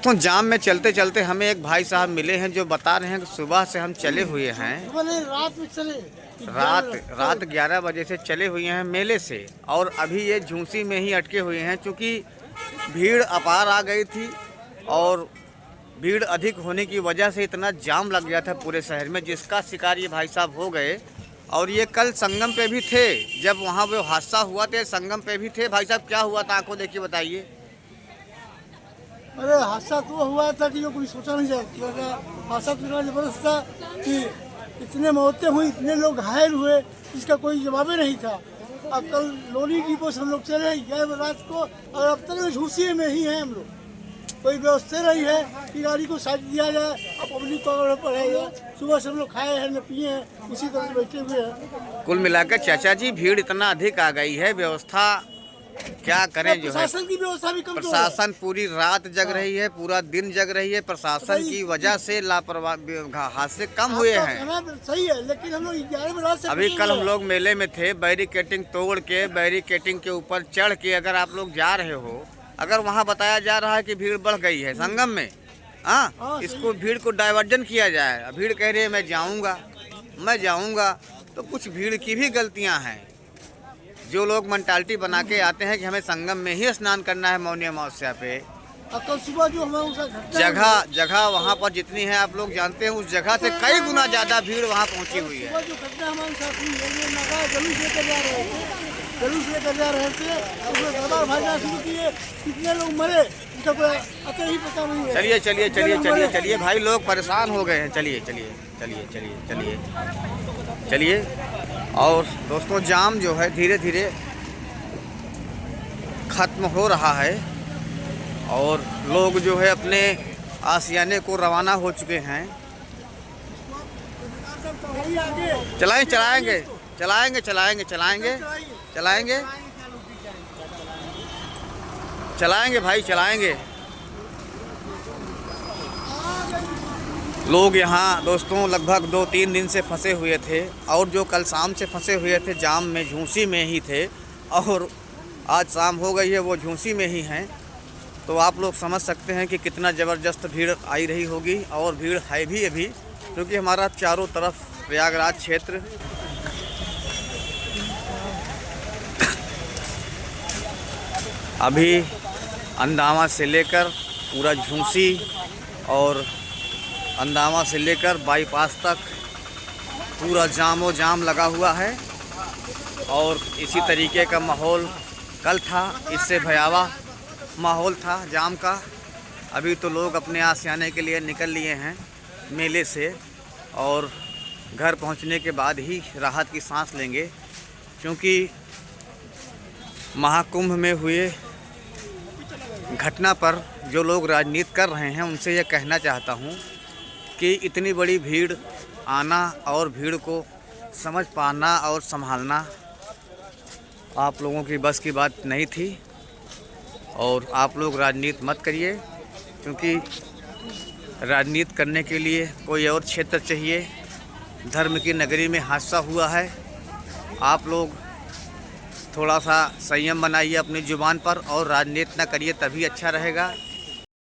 तो जाम में चलते चलते हमें एक भाई साहब मिले हैं जो बता रहे हैं कि सुबह से हम चले हुए हैं। रात में चले रात 11 बजे से चले हुए हैं मेले से, और अभी ये झूंसी में ही अटके हुए हैं क्योंकि भीड़ अपार आ गई थी और भीड़ अधिक होने की वजह से इतना जाम लग गया था पूरे शहर में, जिसका शिकार ये भाई साहब हो गए। और ये कल संगम पे भी थे, जब वहाँ वो हादसा हुआ थे संगम पे भी थे। भाई साहब क्या हुआ था, आंखों देखिए बताइए। अरे हादसा तो हुआ था कि जो कोई सोचा नहीं जाता। हादसा तो इतना जबरदस्त था कि इतने मौतें हुई, इतने लोग घायल हुए, इसका कोई जवाब ही नहीं था। अब कल लोनी डिपो से हम लोग चले 11 रात को, और अब तक झूसी में ही हैं हम लोग। कोई व्यवस्था नहीं है कि गाड़ी को साइड दिया जाए और पब्लिक को पड़ेगा। सुबह से हम लोग खाए हैं न पिए हैं, उसी तरह से बैठे हुए हैं। कुल मिलाकर चाचा जी भीड़ इतना अधिक आ गई है, व्यवस्था क्या करें जो है। प्रशासन की व्यवस्था भी कम, प्रशासन पूरी रात जग रही है, पूरा दिन जग रही है। प्रशासन की वजह से लापरवाही हादसे कम हुए हैं। सही है, लेकिन हम लोग 11 रात से अभी कल हम लोग मेले में थे, बैरिकेटिंग तोड़ के बैरिकेटिंग के ऊपर चढ़ के अगर आप लोग जा रहे हो, अगर वहाँ बताया जा रहा है कि भीड़ बढ़ गई है संगम में, इसको भीड़ को डाइवर्जन किया जाए। भीड़ कह रही है मैं जाऊँगा, तो कुछ भीड़ की भी गलतियाँ हैं। जो लोग मेंटालिटी बना के आते हैं कि हमें संगम में ही स्नान करना है मौनी अमावस्या पे, कल सुबह जो हमारा जगह वहाँ पर जितनी है आप लोग जानते हैं, उस जगह से कई गुना ज़्यादा भीड़ वहाँ पहुँची हुई है। जो घटना हमारे साथ हुई है, ये जलूस लेकर जा रहे थे, उसमें दरबार भागना शुरू किए, कितने लोग मरे इसका कोई अतः ही पता नहीं है। चलिए भाई, लोग परेशान हो गए हैं। चलिए। और दोस्तों जाम जो है धीरे धीरे ख़त्म हो रहा है और लोग जो है अपने आशियाने को रवाना हो चुके हैं। चलाएंगे भाई, चलाएंगे। लोग यहाँ दोस्तों लगभग 2-3 दिन से फंसे हुए थे, और जो कल शाम से फंसे हुए थे जाम में, झूंसी में ही थे, और आज शाम हो गई है वो झूंसी में ही हैं। तो आप लोग समझ सकते हैं कि कितना ज़बरदस्त भीड़ आई रही होगी, और भीड़ है भी अभी, क्योंकि हमारा चारों तरफ प्रयागराज क्षेत्र अभी अंदावा से लेकर पूरा झूंसी और अंदावा से लेकर बाईपास तक पूरा जाम लगा हुआ है। और इसी तरीके का माहौल कल था, इससे भयावह माहौल था जाम का। अभी तो लोग अपने आशियाने के लिए निकल लिए हैं मेले से, और घर पहुंचने के बाद ही राहत की सांस लेंगे, क्योंकि महाकुंभ में हुए घटना पर जो लोग राजनीति कर रहे हैं उनसे यह कहना चाहता हूं कि इतनी बड़ी भीड़ आना और भीड़ को समझ पाना और संभालना आप लोगों की बस की बात नहीं थी। और आप लोग राजनीति मत करिए, क्योंकि राजनीति करने के लिए कोई और क्षेत्र चाहिए। धर्म की नगरी में हादसा हुआ है, आप लोग थोड़ा सा संयम बनाइए अपनी ज़ुबान पर और राजनीति ना करिए, तभी अच्छा रहेगा।